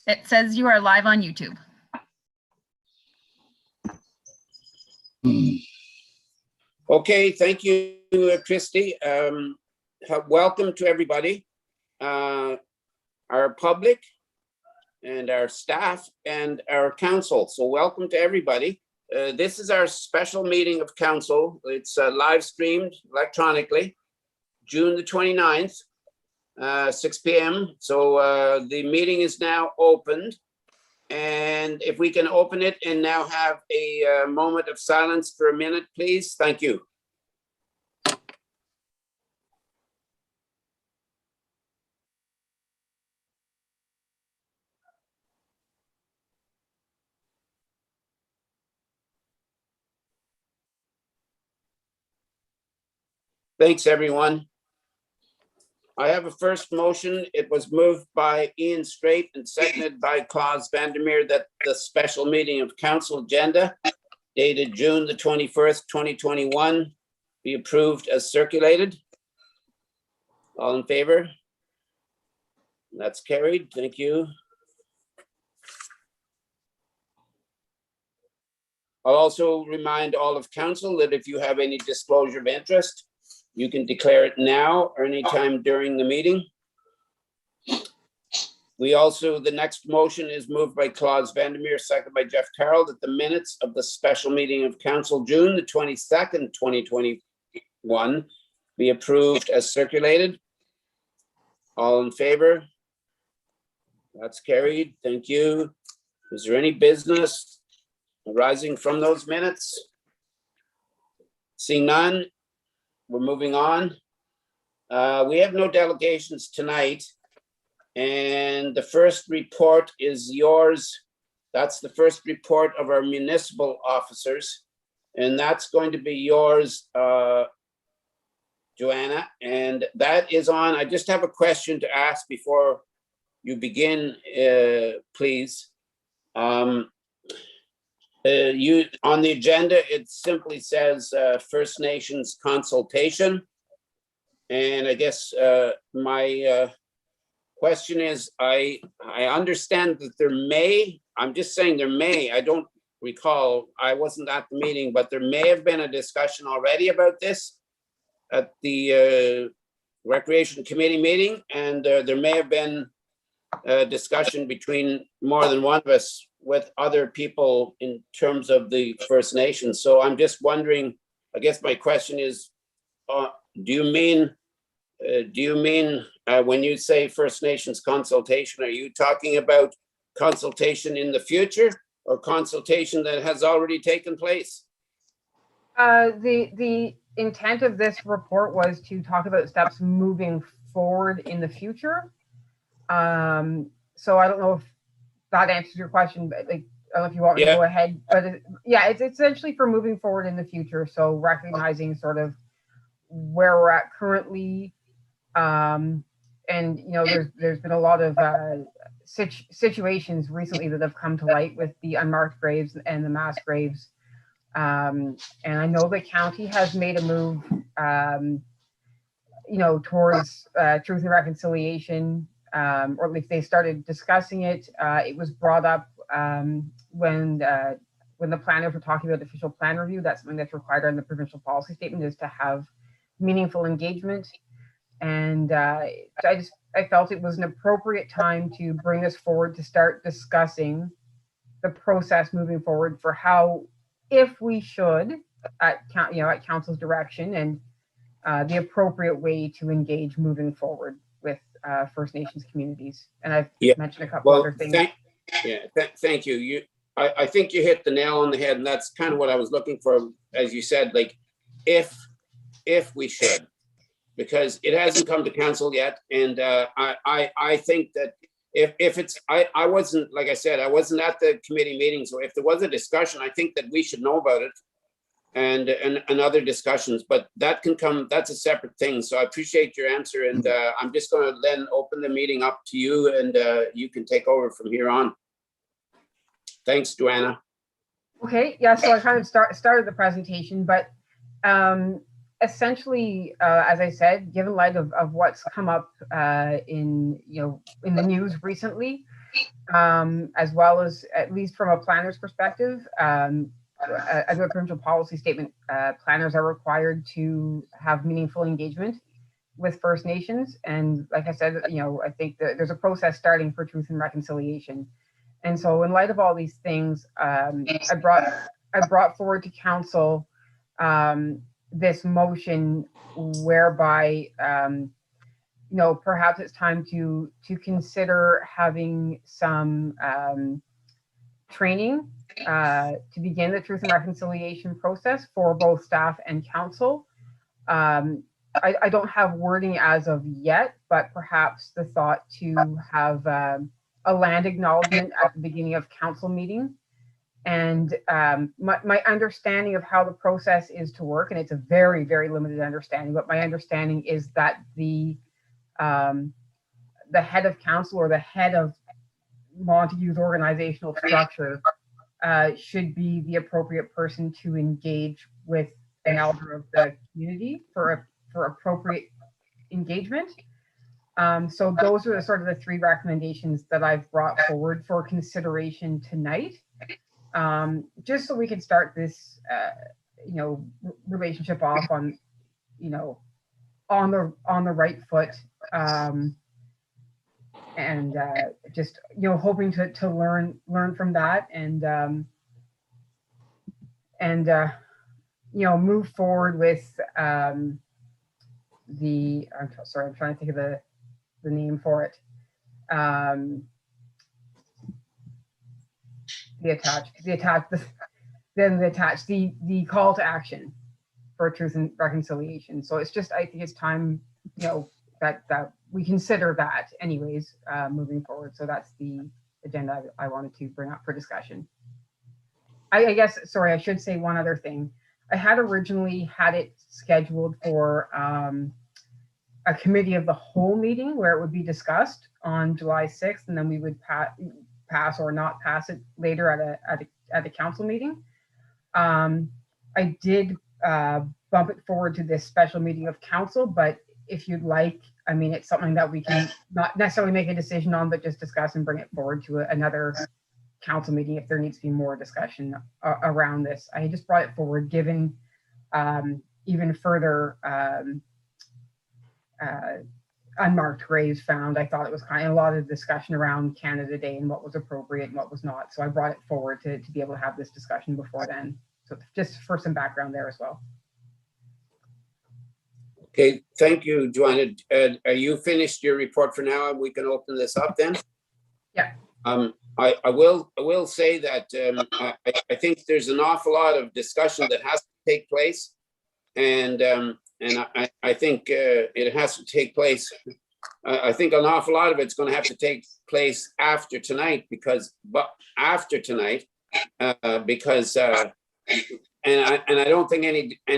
It says you are live on YouTube. Okay, thank you, Christy. Welcome to everybody, our public and our staff and our council. So welcome to everybody. This is our special meeting of council. It's live streamed electronically, June the 29th, 6 p.m. So the meeting is now opened. And if we can open it and now have a moment of silence for a minute, please. Thank you. Thanks, everyone. I have a first motion. It was moved by Ian Straight and seconded by Klaus Vandermeer that the special meeting of council agenda dated June the 21st, 2021 be approved as circulated. All in favor? That's carried. Thank you. I'll also remind all of council that if you have any disclosure of interest, you can declare it now or anytime during the meeting. We also, the next motion is moved by Klaus Vandermeer, seconded by Jeff Carroll, that the minutes of the special meeting of council June the 22nd, 2021 be approved as circulated. All in favor? That's carried. Thank you. Is there any business arising from those minutes? Seeing none, we're moving on. We have no delegations tonight. And the first report is yours. That's the first report of our municipal officers. And that's going to be yours, Joanna. And that is on, I just have a question to ask before you begin, please. You on the agenda, it simply says First Nations consultation. And I guess my question is, I understand that there may, I'm just saying there may, I don't recall, I wasn't at the meeting, but there may have been a discussion already about this at the Recreation Committee meeting. And there may have been a discussion between more than one of us with other people in terms of the First Nations. So I'm just wondering, I guess my question is, do you mean when you say First Nations consultation, are you talking about consultation in the future or consultation that has already taken place? The intent of this report was to talk about steps moving forward in the future. So I don't know if that answers your question, but like, I don't know if you want me to go ahead, but it's essentially for moving forward in the future. So recognizing sort of where we're at currently. And, you know, there's been a lot of situations recently that have come to light with the unmarked graves and the mass graves. And I know the county has made a move, you know, towards truth and reconciliation. Or at least they started discussing it. It was brought up when the planners were talking about official plan review. That's something that's required on the provincial policy statement, is to have meaningful engagement. And I felt it was an appropriate time to bring this forward to start discussing the process moving forward for how, if we should, at council's direction, and the appropriate way to engage moving forward with First Nations communities. And I've mentioned a couple other things. Thank you. I think you hit the nail on the head, and that's kind of what I was looking for, as you said, like if we should, because it hasn't come to council yet. And I think that if it's, I wasn't, like I said, I wasn't at the committee meeting. So if there was a discussion, I think that we should know about it and other discussions, but that can come, that's a separate thing. So I appreciate your answer. And I'm just going to then open the meeting up to you, and you can take over from here on. Thanks, Joanna. Okay, yeah, so I kind of started the presentation, but essentially, as I said, given light of what's come up in the news recently, as well as, at least from a planner's perspective, as a provincial policy statement, planners are required to have meaningful engagement with First Nations. And like I said, I think that there's a process starting for Truth and Reconciliation. And so in light of all these things, I brought forward to council this motion whereby perhaps it's time to consider having some training to begin the Truth and Reconciliation process for both staff and council. I don't have wording as of yet, but perhaps the thought to have a land acknowledgement at the beginning of council meeting. And my understanding of how the process is to work, and it's a very, very limited understanding, but my understanding is that the head of council or the head of Montague's organizational structure should be the appropriate person to engage with an elder of the community for appropriate engagement. So those are the sort of the three recommendations that I've brought forward for consideration tonight, just so we can start this, relationship off on, on the right foot, and just hoping to learn from that and move forward with I'm trying to think of the name for it. The call to action for Truth and Reconciliation. So it's just, I think it's time, that we consider that anyways, moving forward. So that's the agenda I wanted to bring up for discussion. I guess, sorry, I should say one other thing. I had originally had it scheduled for a committee of the whole meeting where it would be discussed on July 6th, and then we would pass or not pass it later at a council meeting. I did bump it forward to this special meeting of council, but if you'd like, I mean, it's something that we can not necessarily make a decision on, but just discuss and bring it forward to another council meeting if there needs to be more discussion around this. I just brought it forward given even further unmarked graves found. I thought it was kind of a lot of discussion around Canada Day and what was appropriate and what was not. So I brought it forward to be able to have this discussion before then. So just for some background there as well. Okay, thank you, Joanna. Are you finished your report for now? We can open this up then? Yeah. I will say that I think there's an awful lot of discussion that has to take place, and I think it has to take place. I think an awful lot of it's going to have to take place after tonight, because I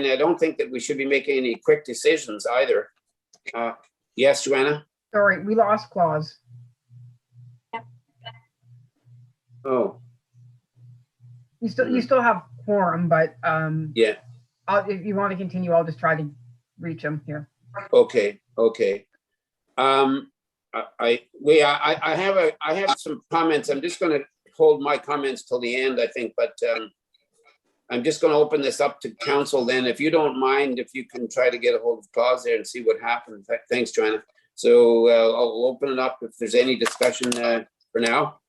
don't think that we should be making any quick decisions either. Yes, Joanna? Sorry, we lost Claus. Oh. You still have quorum, but Yeah. if you want to continue, I'll just try to reach him here. Okay. I have some comments. I'm just going to hold my comments till the end, I think, but I'm just going to open this up to council then. If you don't mind, if you can try to get a hold of Claus there and see what happens. Thanks, Joanna. So I'll open it up if there's any discussion for now.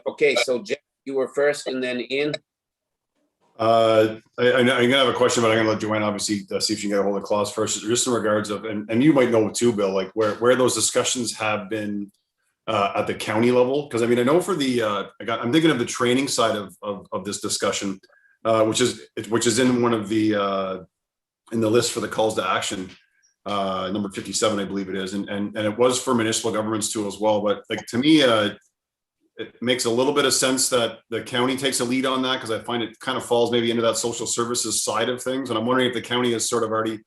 Okay, so Jeff, you were first, and then Ian. I'm gonna have a question, but I'm gonna let Joanna obviously see if she can get a hold of Claus first, just in regards of, and you might know too, Bill, like where those discussions have been at the county level. Because I mean, I know for the I'm thinking of the training side of this discussion, which is in one of the in the list for the calls to action, number 57, I believe it is, and it was for municipal governments too as well. But like to me, it makes a little bit of sense that the county takes a lead on that, because I find it kind of falls maybe into that social services side of things. And I'm wondering if the county has sort of already,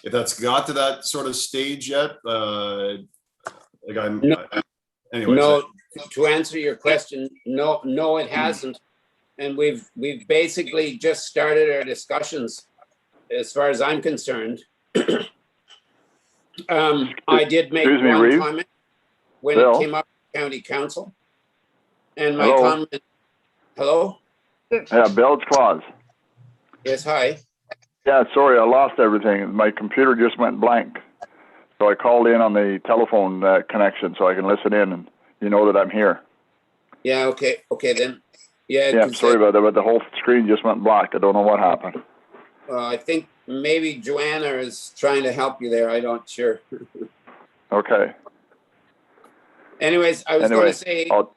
if that's got to that sort of stage yet. Anyways, No, to answer your question, no, it hasn't. And we've basically just started our discussions, as far as I'm concerned. I did make Excuse me, one Reeve? comment when Bill? it came up to county council. And my Hello? comment, hello? Yeah, Bill, it's Claus. Yes, hi. Yeah, sorry, I lost everything. My computer just went blank. So I called in on the telephone connection so I can listen in and you know that I'm here. Yeah, okay then. Yeah, Yeah, 'cause, sorry about that, but the whole screen just went black. I don't know what happened. I think maybe Joanna is trying to help you there. I don't sure. Okay. Anyways, I was going Anyway, to say I'll,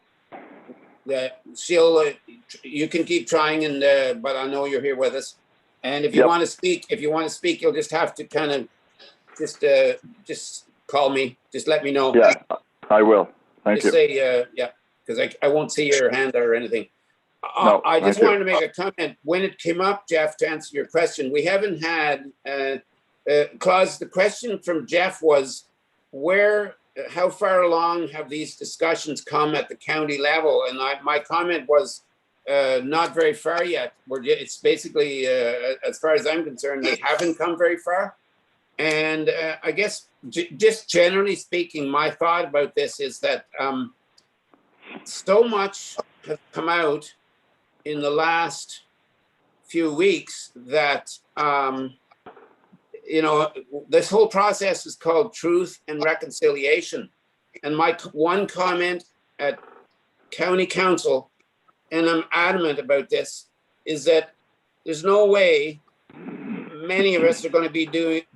that she'll, you can keep trying and, but I know you're here with us. And if you Yep. want to speak, you'll just have to kind of just call me. Just let me know. yeah, I will. Thank Just you. say, yeah, because I won't see your hand or anything. No, I just thank you. wanted to make a comment. When it came up, Jeff, to answer your question, we haven't had, Claus, the question from Jeff was how far along have these discussions come at the county level? And my comment was not very far yet. It's basically, as far as I'm concerned, they haven't come very far. And I guess just generally speaking, my thought about this is that so much has come out in the last few weeks that, this whole process is called Truth and Reconciliation. And my one comment at county council, and I'm adamant about this, is that there's no way many of us are going to be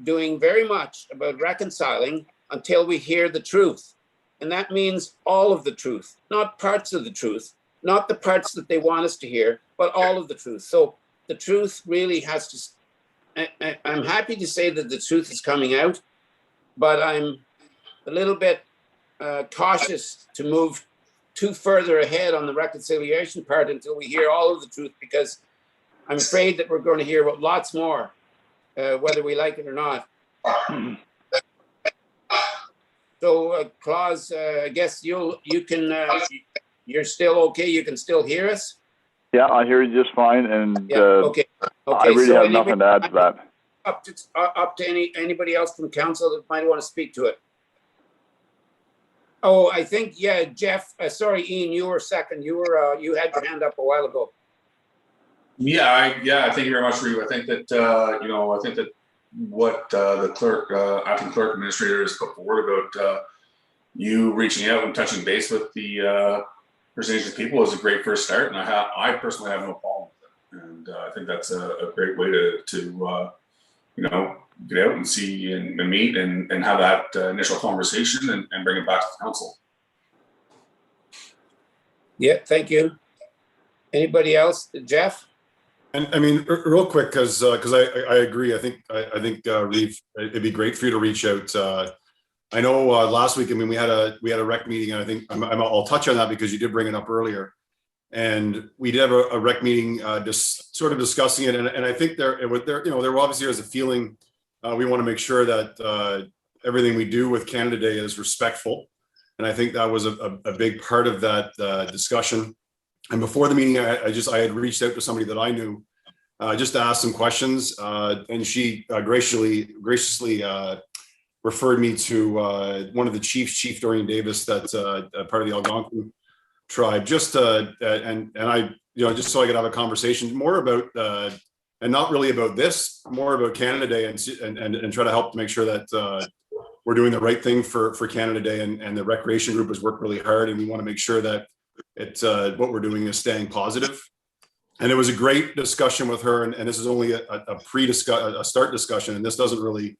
doing very much about reconciling until we hear the truth. And that means all of the truth, not parts of the truth, not the parts that they want us to hear, but all of the truth. So the truth really has to, I'm happy to say that the truth is coming out, but I'm a little bit cautious to move too further ahead on the reconciliation part until we hear all of the truth, because I'm afraid that we're going to hear lots more, whether we like it or not. So, Claus, I guess you're still okay. You can still hear us. Yeah, I hear you just fine, and Yeah. Okay. I really have nothing to add to that. Up to anybody else from council that might want to speak to it. Oh, I think, yeah, Jeff. Sorry, Ian, you were second. You had your hand up a while ago. Yeah, thank you very much, Reeve. I think that what the clerk, acting clerk administrator has put forward about you reaching out and touching base with the First Nations people is a great first start, and I personally have no problem with it. And I think that's a great way to get out and see and meet and have that initial conversation and bring it back to the council. Yeah, thank you. Anybody else? Jeff? And I mean, real quick, because I agree. I think Reeve, it'd be great for you to reach out. I know last week, I mean, we had a rec meeting, and I think I'll touch on that because you did bring it up earlier. And we did have a rec meeting, just sort of discussing it. And I think there obviously is a feeling we want to make sure that everything we do with Canada Day is respectful. And I think that was a big part of that discussion. And before the meeting, I had reached out to somebody that I knew just to ask some questions, and she graciously referred me to one of the chiefs, Chief Dorian Davis, that's part of the Algonquin tribe. Just and I, just so I could have a conversation more about and not really about this, more about Canada Day, and try to help to make sure that we're doing the right thing for Canada Day, and the recreation group has worked really hard, and we want to make sure that it's what we're doing is staying positive. And it was a great discussion with her, and this is only a start discussion, and this doesn't really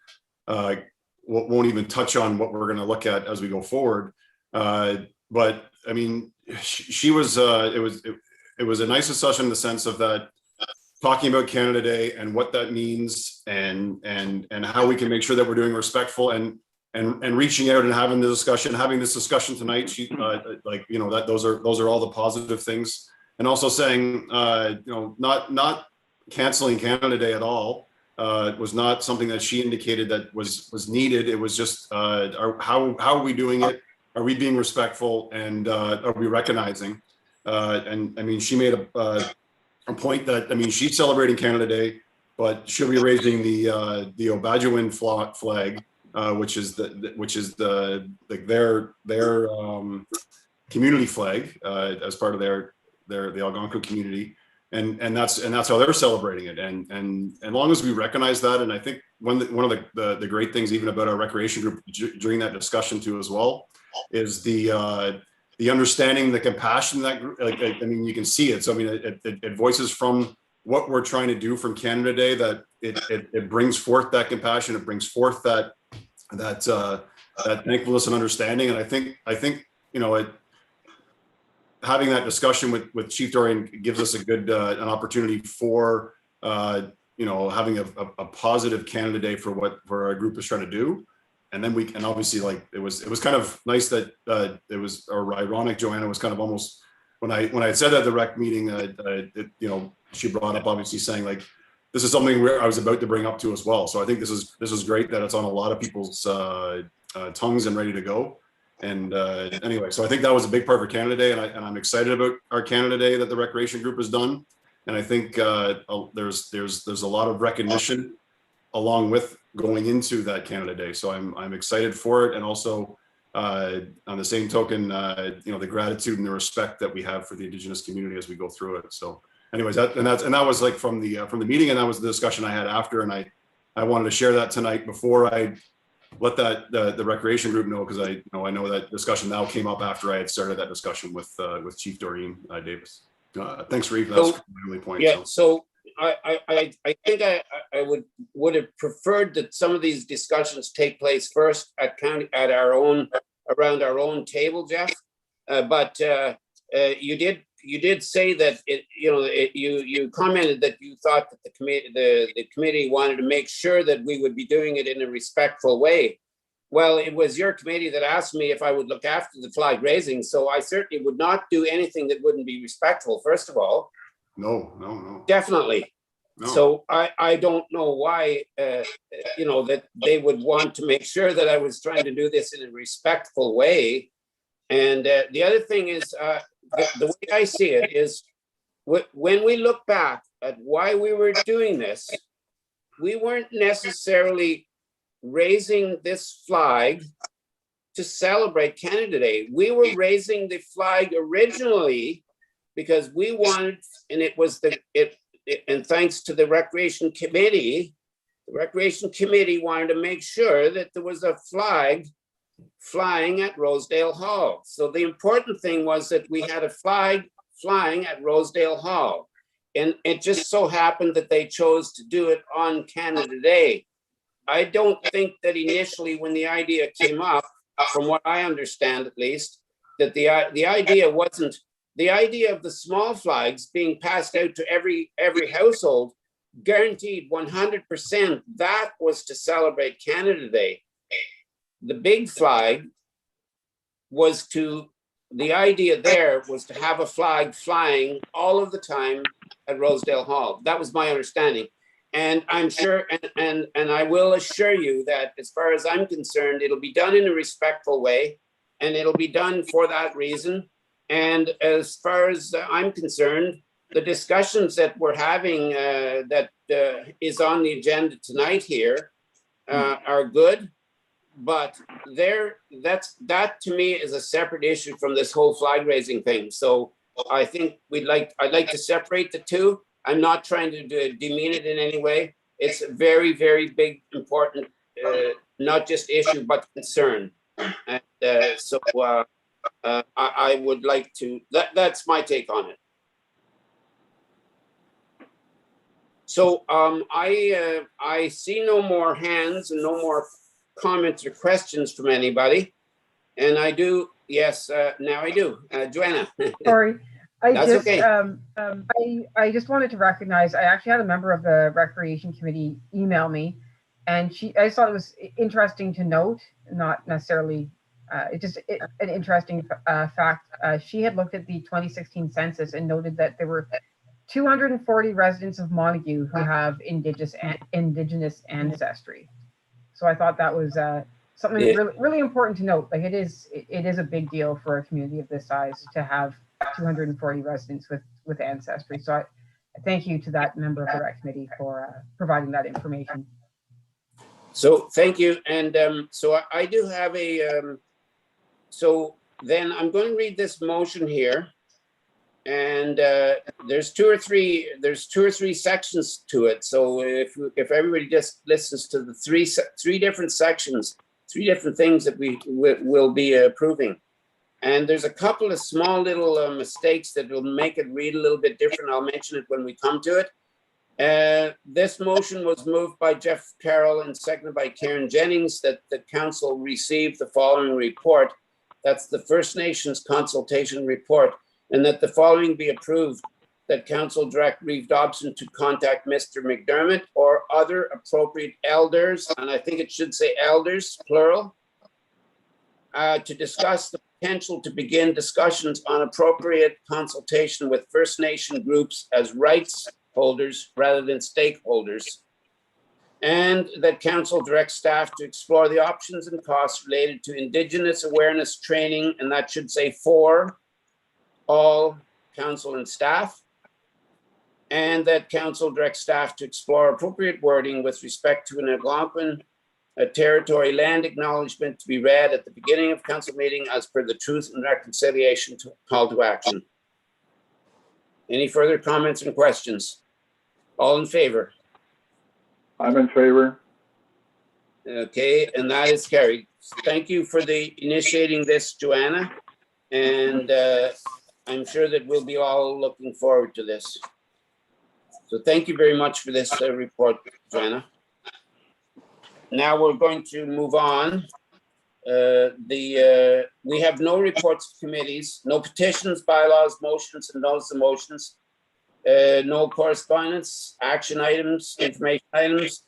won't even touch on what we're going to look at as we go forward. But I mean, she was it was a nice discussion in the sense of that, talking about Canada Day and what that means, and how we can make sure that we're doing respectful and reaching out and having this discussion tonight. She that those are all the positive things, and also saying not canceling Canada Day at all. It was not something that she indicated that was needed. It was just how are we doing it? Are we being respectful, and are we recognizing? And I mean, she made a point that, I mean, she's celebrating Canada Day, but she'll be raising the Obadjewin flag which is like their community flag as part of the Algonquin community, and that's how they're celebrating it. And as long as we recognize that, and I think one of the great things even about our recreation group during that discussion too as well is the understanding, the compassion that like I mean you can see it. So I mean it voices from what we're trying to do from Canada Day, that it brings forth that compassion, it brings forth that thankfulness and understanding. And I think you know having that discussion with Chief Dorion gives us a good an opportunity for you know having a positive Canada Day for our group is trying to do. And then and obviously like it was kind of nice that it was, or ironic, Joanna was kind of almost when I had said at the rec meeting you know she brought up obviously saying like this is something where I was about to bring up to as well. So I think this is great that it's on a lot of people's tongues and ready to go. And anyway, so I think that was a big part for Canada Day, and I'm excited about our Canada Day that the recreation group has done. And I think there's a lot of recognition along with going into that Canada Day. So I'm excited for it, and also on the same token, you know, the gratitude and the respect that we have for the Indigenous community as we go through it. So, anyways, that was like from the meeting, and that was the discussion I had after, and I wanted to share that tonight before I let the recreation group know, because I know that discussion now came up after I had started that discussion with Chief Dorion Davis. Thanks, Reeve. That's my only point. Yeah. So I think I would have preferred that some of these discussions take place first around our own table, Jeff. But you did say that you commented that you thought that the committee wanted to make sure that we would be doing it in a respectful way. Well, it was your committee that asked me if I would look after the flag raising, so I certainly would not do anything that wouldn't be respectful, first of all. No. Definitely. No. So I don't know why, that they would want to make sure that I was trying to do this in a respectful way. And the other thing is, the way I see it is, when we look back at why we were doing this, we weren't necessarily raising this flag to celebrate Canada Day. We were raising the flag originally because we wanted, and and thanks to the Recreation Committee wanted to make sure that there was a flag flying at Rosedale Hall. So the important thing was that we had a flag flying at Rosedale Hall. And it just so happened that they chose to do it on Canada Day. I don't think that initially when the idea came up, from what I understand at least, that the idea wasn't, the idea of the small flags being passed out to every household, guaranteed 100%, that was to celebrate Canada Day. The big flag was the idea there was to have a flag flying all of the time at Rosedale Hall. That was my understanding. And I'm sure, and I will assure you that as far as I'm concerned, it'll be done in a respectful way, and it'll be done for that reason. And as far as I'm concerned, the discussions that we're having that is on the agenda tonight here are good, but that to me is a separate issue from this whole flag raising thing. So I think I'd like to separate the two. I'm not trying to demean it in any way. It's a very, very big, important, not just issue, but concern. And so I would like to, that's my take on it. So I see no more hands and no more comments or questions from anybody. And I do, yes, now I do. Joanna. Sorry. That's okay. I just wanted to recognize, I actually had a member of the Recreation Committee email me, and I just thought it was interesting to note, not necessarily, an interesting fact. She had looked at the 2016 census and noted that there were 240 residents of Montague who have indigenous ancestry. So I thought that was something really important to note. Like it is a big deal for a community of this size to have 240 residents with ancestry. So I thank you to that member of the rec committee for providing that information. So thank you. And so I do have so then I'm going to read this motion here. And there's two or three sections to it. So if everybody just listens to the three different sections, three different things that we will be approving. And there's a couple of small little mistakes that will make it read a little bit different. I'll mention it when we come to it. This motion was moved by Jeff Carroll and seconded by Karen Jennings that the council received the following report. That's the First Nations consultation report, and that the following be approved, that council direct Reeve Dobson to contact Mr. McDermott or other appropriate elders, and I think it should say elders, plural, to discuss the potential to begin discussions on appropriate consultation with First Nation groups as rights holders rather than stakeholders, and that council directs staff to explore the options and costs related to Indigenous awareness training, and that should say for all council and staff, and that council directs staff to explore appropriate wording with respect to an Algonquin territory land acknowledgement to be read at the beginning of council meeting as per the Truth and Reconciliation call to action. Any further comments and questions? All in favor? I'm in favor. Okay, and that is carried. Thank you for initiating this, Joanna. And I'm sure that we'll be all looking forward to this. So thank you very much for this report, Joanna. Now we're going to move on. We have no reports of committees, no petitions, bylaws, motions, and notice of motions. No correspondence, action items, information items,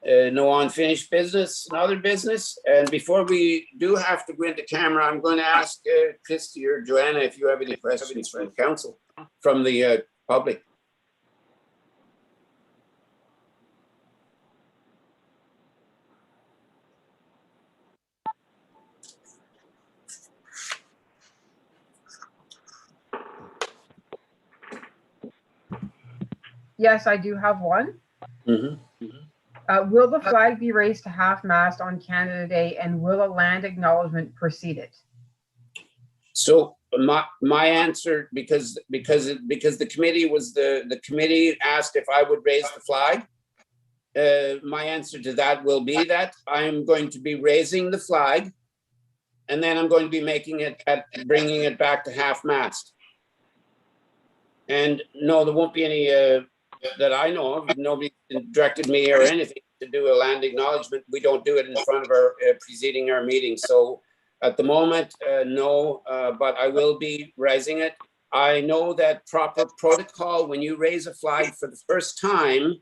no unfinished business and other business. And before we do have to go into camera, I'm going to ask Christy or Joanna if you have any questions from the council, from the public. Yes, I do have one. Will the flag be raised to half-mast on Canada Day, and will a land acknowledgement precede it? So my answer, because the committee was the committee asked if I would raise the flag. My answer to that will be that I'm going to be raising the flag, and then I'm going to be bringing it back to half-mast. And no, there won't be any that I know of. Nobody directed me or anything to do a land acknowledgement. We don't do it in front of our preceding our meeting. So at the moment, no, but I will be raising it. I know that proper protocol, when you raise a flag for the first time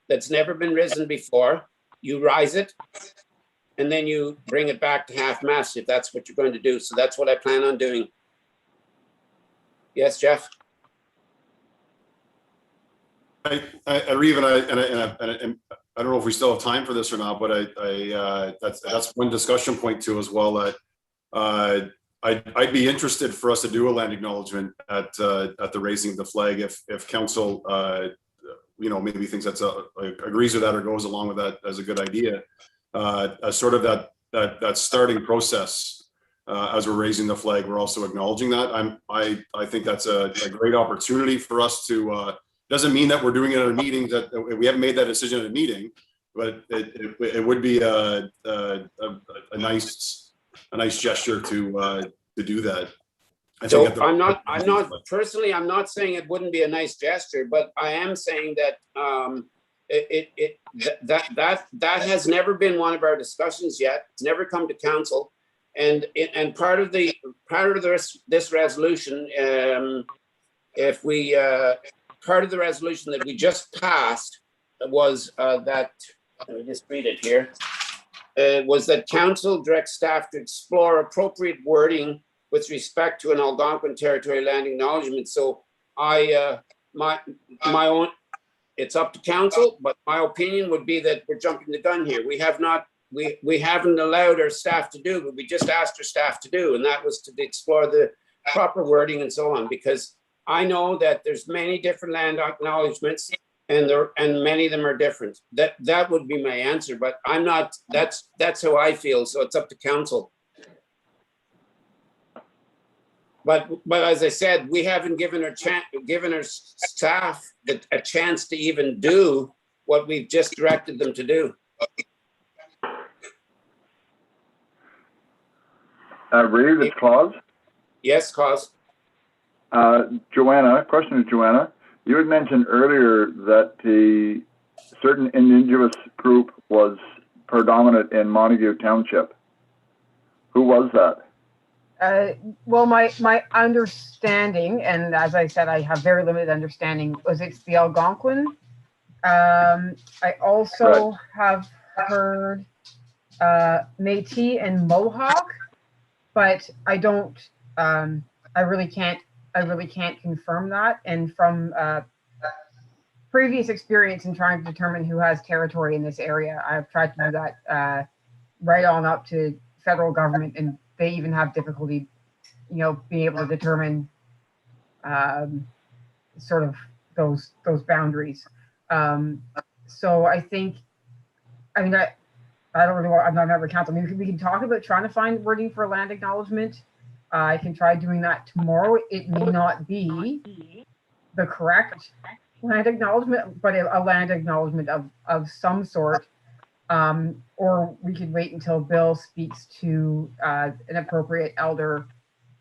that's never been risen before, you rise it and then you bring it back to half-mast if that's what you're going to do. So that's what I plan on doing. Yes, Jeff? Reeve, and I don't know if we still have time for this or not, but that's one discussion point too as well. That I'd be interested for us to do a land acknowledgement at the raising of the flag if council maybe thinks agrees with that or goes along with that as a good idea. As sort of that starting process as we're raising the flag, we're also acknowledging that. I think that's a great opportunity for us to. Doesn't mean that we're doing it at a meeting, that we haven't made that decision at a meeting, but it would be a nice gesture to do that. So I'm not personally, I'm not saying it wouldn't be a nice gesture, but I am saying that that has never been one of our discussions yet. It's never come to council, and part of this resolution, if we. Part of the resolution that we just passed was that, let me just read it here, was that council directs staff to explore appropriate wording with respect to an Algonquin territory land acknowledgement. So my own, it's up to council, but my opinion would be that we're jumping the gun here. We haven't allowed our staff to do, but we just asked our staff to do, and that was to explore the proper wording and so on, because I know that there's many different land acknowledgements, and many of them are different. That would be my answer, but I'm not, that's how I feel, so it's up to council. But as I said, we haven't given our staff a chance to even do what we've just directed them to do. Reeve, it's Claus. Yes, cause. Joanna, question to Joanna. You had mentioned earlier that the certain indigenous group was predominant in Montague Township. Who was that? Well, my understanding, and as I said, I have very limited understanding, was it's the Algonquin. I also have heard Métis and Mohawk, but I don't. I really can't confirm that. And from previous experience in trying to determine who has territory in this area, I've tried to do that right on up to federal government, and they even have difficulty, being able to determine sort of those boundaries. So I think, I don't really want, I'm not a member of council. Maybe we can talk about trying to find wording for land acknowledgement. I can try doing that tomorrow. It may not be the correct land acknowledgement, but a land acknowledgement of some sort. Or we could wait until Bill speaks to an appropriate elder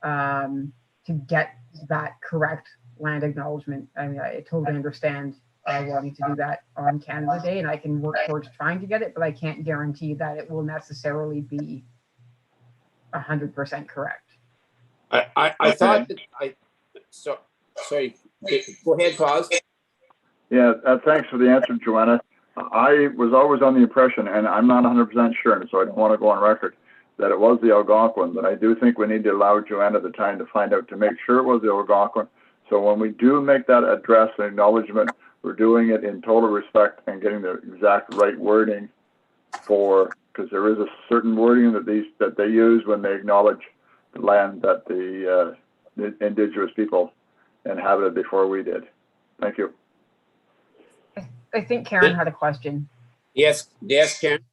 to get that correct land acknowledgement. I mean, I totally understand wanting to do that on Canada Day, and I can work towards trying to get it, but I can't guarantee that it will necessarily be 100% correct. I thought that sorry, go ahead, Claus. Yeah, thanks for the answer, Joanna. I was always on the impression, and I'm not 100% sure, so I don't want to go on record, that it was the Algonquin, but I do think we need to allow Joanna the time to find out, to make sure it was the Algonquin. So when we do make that address and acknowledgement, we're doing it in total respect and getting the exact right wording because there is a certain wording that they use when they acknowledge the land that the indigenous people inhabited before we did. Thank you. I think Karen had a question. Yes, Karen.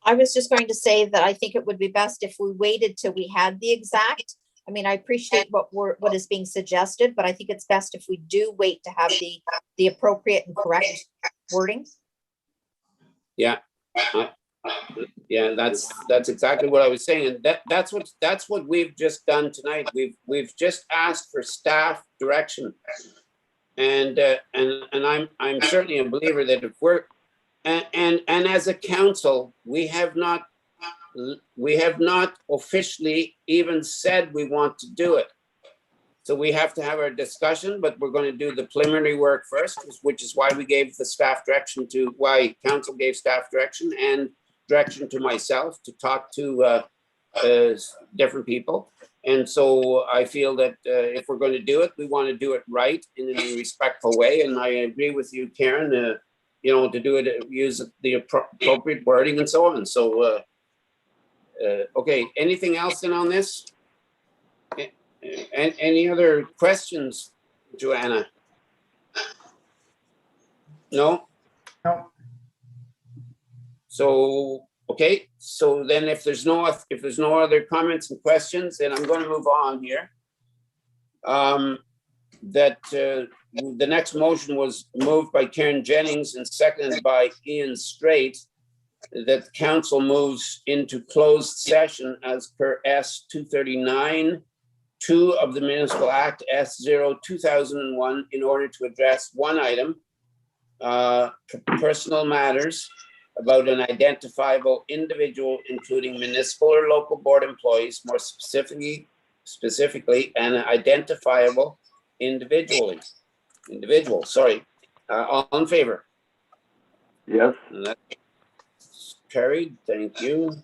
I was just going to say that I think it would be best if we waited till we had the exact. I mean, I appreciate what is being suggested, but I think it's best if we do wait to have the appropriate and correct wording. Yeah. Yeah, that's exactly what I was saying. And that's what we've just done tonight. We've just asked for staff direction. And I'm certainly a believer that if we're and as a council, we have not officially even said we want to do it. So we have to have our discussion, but we're going to do the preliminary work first, which is why we gave the staff direction why council gave staff direction and direction to myself to talk to different people. And so I feel that if we're going to do it, we want to do it right in a respectful way. And I agree with you, Karen, to do it, use the appropriate wording and so on. So, okay, anything else then on this? Any other questions, Joanna? No? No. So, okay, so then if there's no other comments and questions, then I'm going to move on here. The next motion was moved by Karen Jennings and seconded by Ian Straight, that council moves into closed session as per S 239, 2 of the Municipal Act S0/2001 in order to address one item, personal matters about an identifiable individual, including municipal or local board employees, more specifically an identifiable individual. Sorry. All in favor? Yes. And that's carried. Thank you.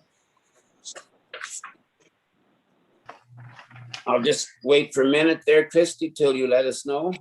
I'll just wait for a minute there, Christy, till you let us know.